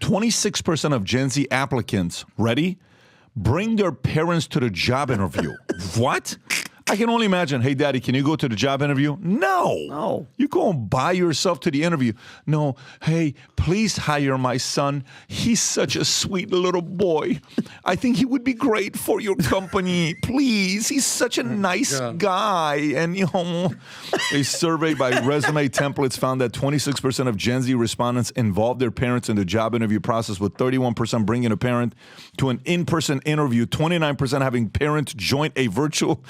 26% of Gen Z applicants, ready, bring their parents to the job interview. What? I can only imagine, hey, Daddy, can you go to the job interview? No. You go and by yourself to the interview. No, hey, please hire my son. He's such a sweet little boy. I think he would be great for your company. Please, he's such a nice guy. And, a survey by Resume Templates found that 26% of Gen Z respondents involved their parents in the job interview process, with 31% bringing a parent to an in-person interview, 29% having parents join a virtual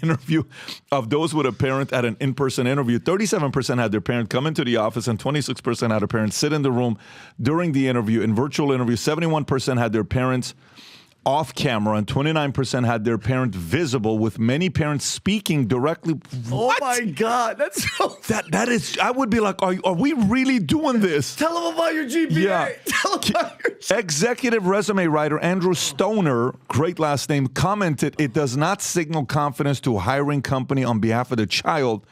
interview. Of those with a parent at an in-person interview, 37% had their parent come into the office, and 26% had a parent sit in the room during the interview. In virtual interviews, 71% had their parents off camera, and 29% had their parent visible, with many parents speaking directly. What? Oh my God, that's so... That is. I would be like, are we really doing this? Tell them about your GPA. Yeah. Tell them about your GPA. Executive resume writer Andrew Stoner, great last name, commented, it does not signal confidence to a hiring company on behalf of the child,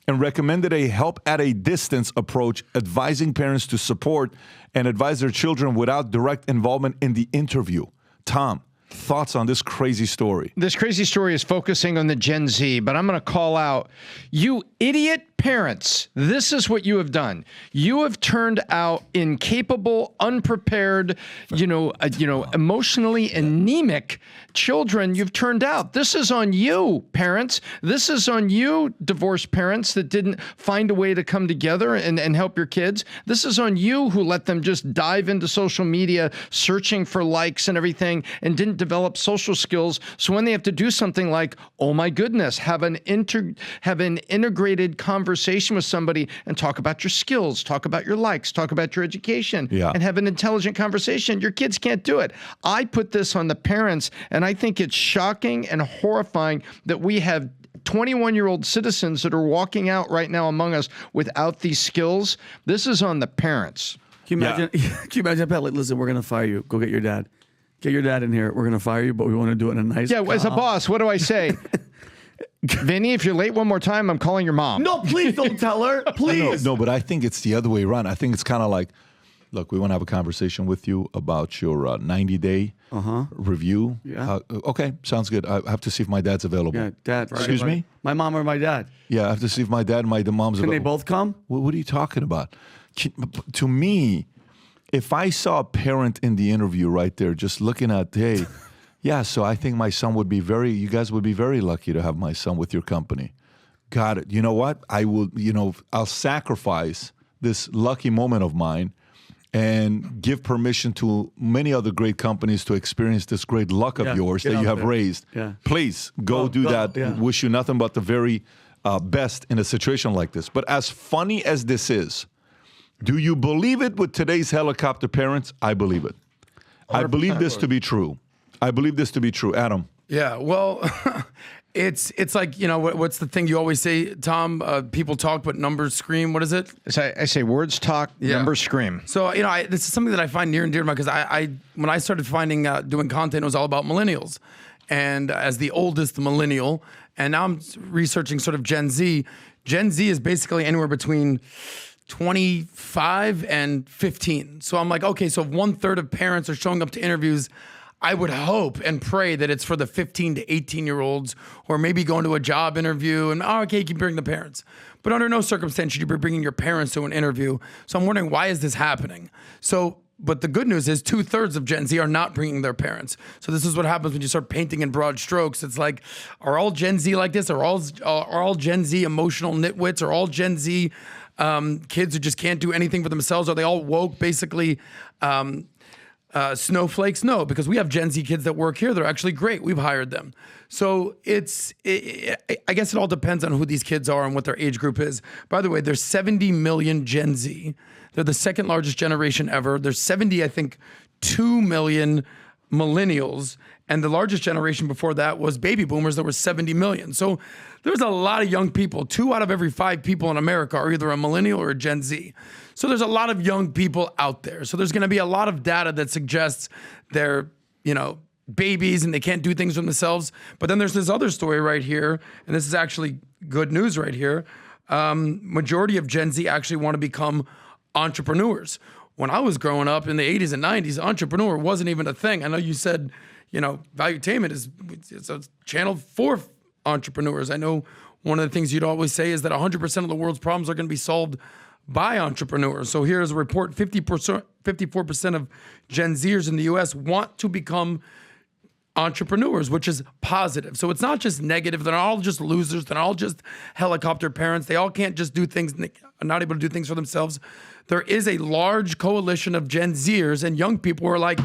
and recommended a help at a distance approach, advising parents to support and advise their children without direct involvement in the interview. Tom, thoughts on this crazy story? This crazy story is focusing on the Gen Z, but I'm going to call out, you idiot parents, this is what you have done. You have turned out incapable, unprepared, emotionally anemic children. You've turned out. This is on you, parents. This is on you, divorced parents that didn't find a way to come together and help your kids. This is on you, who let them just dive into social media, searching for likes and everything, and didn't develop social skills. So when they have to do something like, oh my goodness, have an integrated conversation with somebody and talk about your skills, talk about your likes, talk about your education, and have an intelligent conversation, your kids can't do it. I put this on the parents, and I think it's shocking and horrifying that we have 21-year-old citizens that are walking out right now among us without these skills. This is on the parents. Can you imagine, Pat, like, listen, we're going to fire you. Go get your dad. Get your dad in here. We're going to fire you, but we want to do it in a nice... Yeah, as a boss, what do I say? Vinny, if you're late one more time, I'm calling your mom. No, please don't tell her. Please. No, but I think it's the other way around. I think it's kind of like, look, we want to have a conversation with you about your 90-day review. Yeah. Okay, sounds good. I have to see if my dad's available. Yeah, dad. Excuse me? My mom or my dad? Yeah, I have to see if my dad and my mom's available. Can they both come? What are you talking about? To me, if I saw a parent in the interview right there just looking at, hey... Yeah, so I think my son would be you guys would be very lucky to have my son with your company. Got it. You know what? I will, I'll sacrifice this lucky moment of mine and give permission to many other great companies to experience this great luck of yours that you have raised. Yeah. Please go do that. Yeah. Wish you nothing but the very best in a situation like this. But as funny as this is, do you believe it with today's helicopter parents? I believe it. I believe this to be true. I believe this to be true. Adam. Yeah, well, it's like, what's the thing you always say, Tom? People talk, but numbers scream. What is it? I say words talk, numbers scream. So, this is something that I find near and dear to my, because when I started doing content, it was all about millennials. And as the oldest millennial, and now I'm researching sort of Gen Z. Gen Z is basically anywhere between 25 and 15. So I'm like, okay, so if 1/3 of parents are showing up to interviews, I would hope and pray that it's for the 15 to 18-year-olds, or maybe going to a job interview and, okay, you can bring the parents. But under no circumstance should you be bringing your parents to an interview. So I'm wondering, why is this happening? But the good news is 2/3 of Gen Z are not bringing their parents. So this is what happens when you start painting in broad strokes. It's like, are all Gen Z like this? Are all Gen Z emotional nitwits? Are all Gen Z kids who just can't do anything for themselves? Are they all woke, basically snowflakes? No, because we have Gen Z kids that work here. They're actually great. We've hired them. So I guess it all depends on who these kids are and what their age group is. By the way, there's 70 million Gen Z. They're the second largest generation ever. There's 2 million millennials. And the largest generation before that was baby boomers. There were 70 million. So there's a lot of young people. 2 out of every 5 people in America are either a millennial or a Gen Z. So there's a lot of young people out there. So there's going to be a lot of data that suggests they're, babies and they can't do things for themselves. But then there's this other story right here, and this is actually good news right here. Majority of Gen Z actually want to become entrepreneurs. when I was growing up in the 80s and 90s, entrepreneur wasn't even a thing. I know you said, Valuetainment it's a channel for entrepreneurs. I know one of the things you'd always say is that 100% of the world's problems are going to be solved by entrepreneurs. So here's a report, 54% of Gen Zers in the US want to become entrepreneurs, which is positive. So it's not just negative. They're not all just losers. They're not all just helicopter parents. They all can't just do things, are not able to do things for themselves. There is a large coalition of Gen Zers and young people who are like,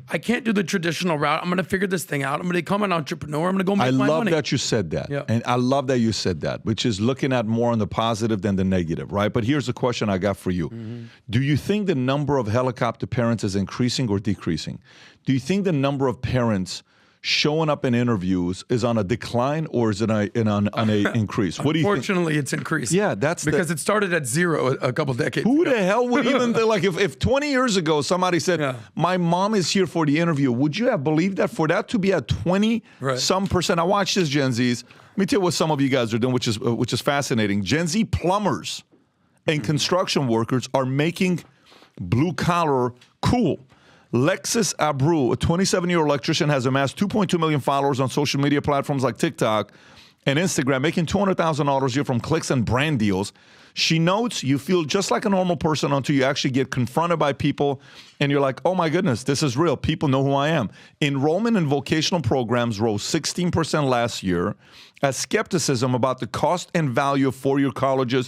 I can't do the traditional route. I'm going to figure this thing out. I'm going to become an entrepreneur. I'm going to go make my money. I love that you said that. Yeah. And I love that you said that, which is looking at more on the positive than the negative, right? But here's the question I got for you. Mm-hmm. Do you think the number of helicopter parents is increasing or decreasing? Do you think the number of parents showing up in interviews is on a decline or is it on a increase? What do you think? Fortunately, it's increasing. Yeah, that's because it started at 0 a couple decades Who ago. the hell would even think, like if 20 years ago somebody said, my mom is here for the interview, would you have believed that? For that to be at 20-some percent? I watch this, Gen Zs. Let me tell you what some of you guys are doing, which is fascinating. Gen Z plumbers and construction workers are making blue collar cool. Lexus Abreu, a 27-year electrician, has amassed 2.2 million followers on social media platforms like TikTok and Instagram, making $200,000 a year from clicks and brand deals. She notes you feel just like a normal person until you actually get confronted by people and you're like, oh my goodness, this is real. People know who I am. Enrollment in vocational programs rose 16% last year as skepticism about the cost and value of four-year college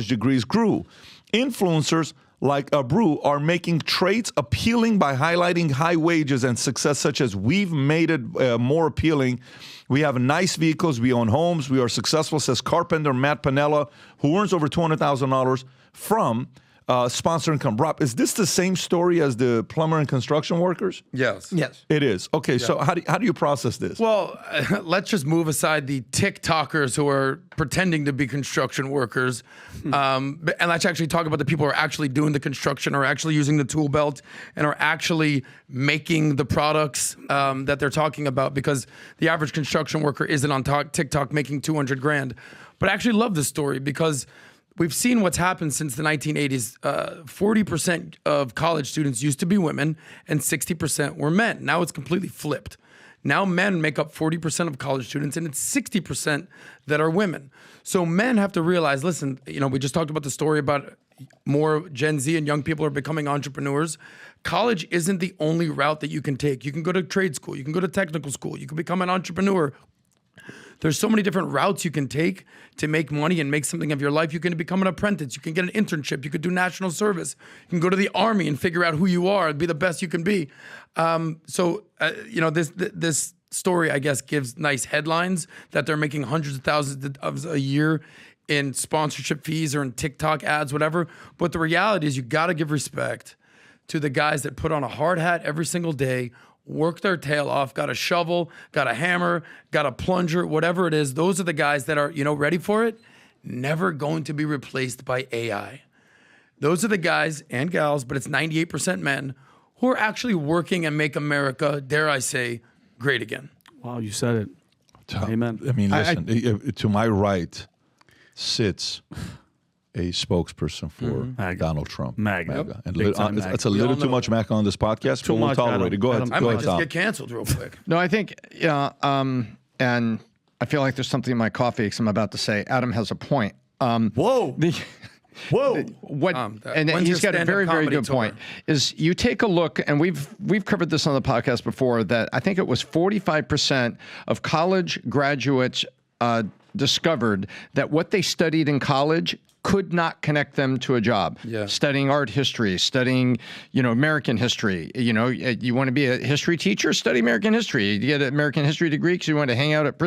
degrees grew. Influencers like Abreu are making traits appealing by highlighting high wages and success, such as we've made it more appealing. We have nice vehicles. We own homes. We are successful, says carpenter Matt Panella, who earns over $200,000 from sponsor income. Rob, is this the same story as the plumber and construction workers? Yes. It is. Okay, so how do you process this? Well, let's just move aside the TikTokers who are pretending to be construction workers. And let's actually talk about the people who are actually doing the construction, or actually using the tool belt, and are actually making the products that they're talking about, because the average construction worker isn't on TikTok making 200 grand. But I actually love this story because we've seen what's happened since the 1980s. 40% of college students used to be women and 60% were men. Now it's completely flipped. Now men make up 40% of college students and it's 60% that are women. So men have to realize, listen, we just talked about the story about more Gen Z and young people are becoming entrepreneurs. College isn't the only route that you can take. You can go to trade school. You can go to technical school. You can become an entrepreneur. There's so many different routes you can take to make money and make something of your life. You can become an apprentice. You can get an internship. You could do national service. You can go to the army and figure out who you are and be the best you can be. This story, I guess, gives nice headlines that they're making hundreds of thousands of a year in sponsorship fees or in TikTok ads, whatever. But the reality is you got to give respect to the guys that put on a hard hat every single day, work their tail off, got a shovel, got a hammer, got a plunger, whatever it is. Those are the guys that are, ready for it, never going to be replaced by AI. Those are the guys and gals, but it's 98% men, who are actually working and make America, dare I say, great again. Wow, you said it. Amen. I mean, listen, to my right sits a spokesperson for Donald Trump. MAGA. And it's a little too much MAGA on this podcast, but we'll tolerate it. Go ahead. I might just Tom. get canceled real quick. No, I think, and I feel like there's something in my coffee because I'm about to say Adam has a point. Whoa. And he's got a very, very good point. Is you take a look, and we've covered this on the podcast before, that I think it was 45% of college graduates discovered that what they studied in college could not connect them to a job. Yeah. Studying art history, studying, American history. You want to be a history teacher, study American history. You get an American history degree because you want to hang out at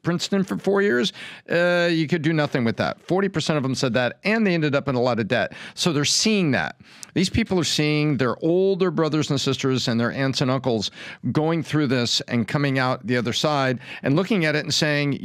Princeton for 4 years. You could do nothing with that. 40% of them said that, and they ended up in a lot of debt. So they're seeing that. These people are seeing their older brothers and sisters and their aunts and uncles going through this and coming out the other side and looking at it and saying,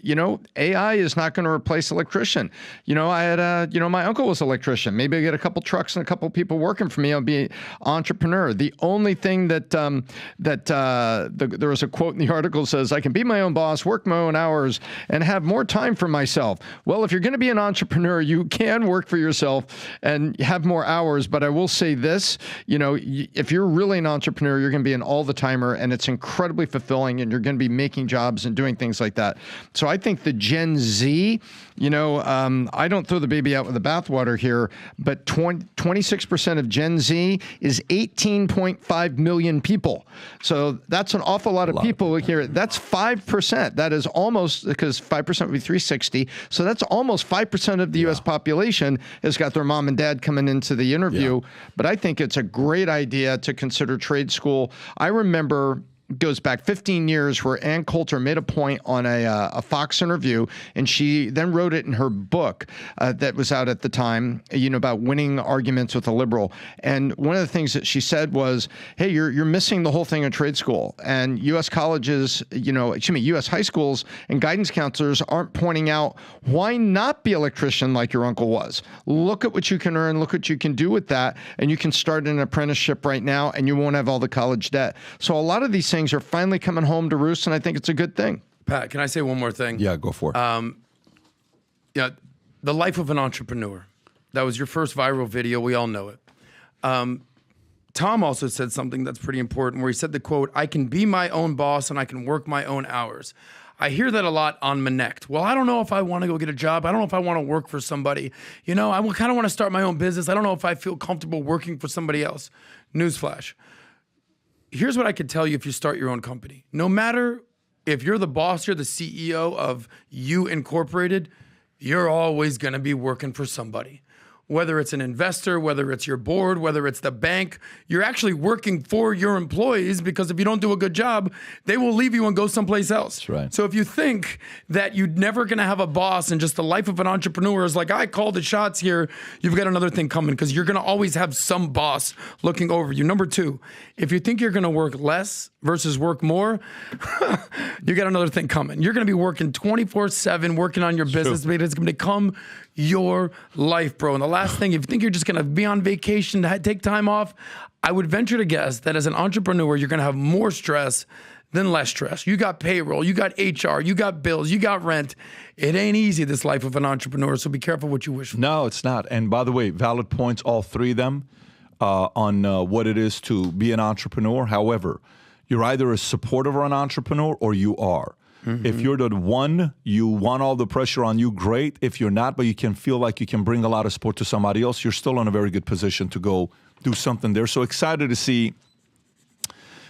AI is not going to replace electrician. I had my uncle was an electrician. Maybe I get a couple trucks and a couple people working for me. I'll be an entrepreneur. The only thing that there was a quote in the article says, I can be my own boss, work my own hours, and have more time for myself. Well, if you're going to be an entrepreneur, you can work for yourself and have more hours. But I will say this, if you're really an entrepreneur, you're going to be an all-the-timer, and it's incredibly fulfilling, and you're going to be making jobs and doing things like that. So I think the Gen Z, I don't throw the baby out with the bathwater here, but 26% of Gen Z is 18.5 million people. So that's an awful lot of people here. That's 5%. That is almost, because 5% would be 360. So that's almost 5% of the U.S. population has got their mom and dad coming into the interview. But I think it's a great idea to consider trade school. I remember, goes back 15 years, where Ann Coulter made a point on a Fox interview, and she then wrote it in her book that was out at the time, about winning arguments with a liberal. And one of the things that she said was, hey, you're missing the whole thing in trade school. And U.S. colleges, U.S. high schools and guidance counselors aren't pointing out, why not be an electrician like your uncle was? Look at what you can earn, look what you can do with that, and you can start an apprenticeship right now, and you won't have all the college debt. So a lot of these things are finally coming home to roost, and I think it's a good thing. Pat, can I say one more thing? Yeah, go for it. The life of an entrepreneur. That was your first viral video. We all know it. Tom also said something that's pretty important, where he said the quote, I can be my own boss and I can work my own hours. I hear that a lot on Minnect. Well, I don't know if I want to go get a job. I don't know if I want to work for somebody. I kind of want to start my own business. I don't know if I feel comfortable working for somebody else. Newsflash. Here's what I could tell you if you start your own company. No matter if you're the boss, you're the CEO of You Incorporated, you're always going to be working for somebody. Whether it's an investor, whether it's your board, whether it's the bank, you're actually working for your employees, because if you don't do a good job, they will leave you and go someplace else. That's right. So if you think that you're never going to have a boss and just the life of an entrepreneur is like, I call the shots here, you've got another thing coming, because you're going to always have some boss looking over you. Number two, if you think you're going to work less versus work more, you got another thing coming. You're going to be working 24/7, working on your business, because it's going to become your life, bro. And the last thing, if you think you're just going to be on vacation, take time off, I would venture to guess that as an entrepreneur, you're going to have more stress than less stress. You got payroll, you got HR, you got bills, you got rent. It ain't easy, this life of an entrepreneur, so be careful what you wish for. No, it's not. And by the way, valid points, all three of them, on what it is to be an entrepreneur. However, you're either a supporter of an entrepreneur or you are. Mm-hmm. If you're the one, you want all the pressure on you, great. If you're not, but you can feel like you can bring a lot of support to somebody else, you're still in a very good position to go do something there. So excited to see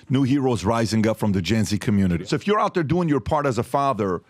new heroes rising up from the Gen Z community. So if you're out there doing your part as a father,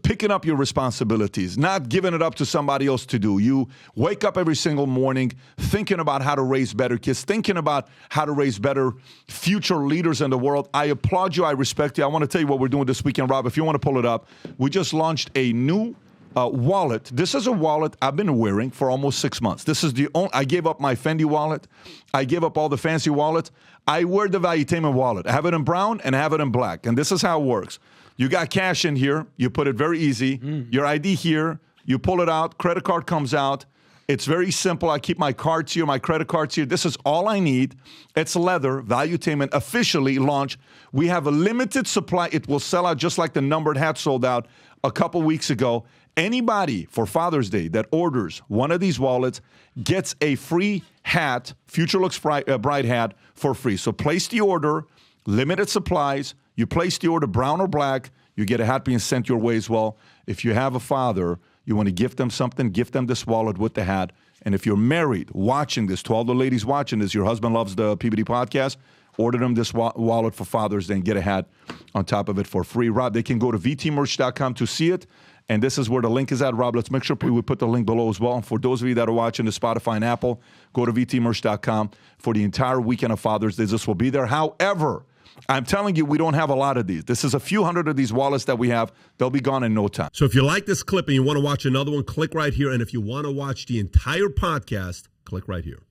picking up your responsibilities, not giving it up to somebody else to do. You wake up every single morning thinking about how to raise better kids, thinking about how to raise better future leaders in the world. I applaud you. I respect you. I want to tell you what we're doing this weekend, Rob. If you want to pull it up, we just launched a new wallet. This is a wallet I've been wearing for almost 6 months. This is the only, I gave up my Fendi wallet. I gave up all the fancy wallets. I wear the Valuetainment wallet. I have it in brown and I have it in black. And this is how it works. You got cash in here. You put it very easy. Your ID here. You pull it out. Credit card comes out. It's very simple. I keep my cards here, my credit cards here. This is all I need. It's leather. Valuetainment officially launched. We have a limited supply. It will sell out just like the numbered hat sold out a couple weeks ago. Anybody for Father's Day that orders one of these wallets gets a free hat, Future Looks Bright hat, for free. So place the order, limited supplies. You place the order brown or black, you get a hat being sent your way as well. If you have a father, you want to gift them something, gift them this wallet with the hat. And if you're married, watching this, to all the ladies watching this, your husband loves the PBD podcast, order them this wallet for Father's Day and get a hat on top of it for free. Rob, they can go to vtmerch.com to see it. And this is where the link is at. Rob, let's make sure we put the link below as well. And for those of you that are watching the Spotify and Apple, go to vtmerch.com for the entire weekend of Father's Day. This will be there. However, I'm telling you, we don't have a lot of these. This is a few hundred of these wallets that we have. They'll be gone in no time. So if you like this clip and you want to watch another one, click right here. And if you want to watch the entire podcast, click right here.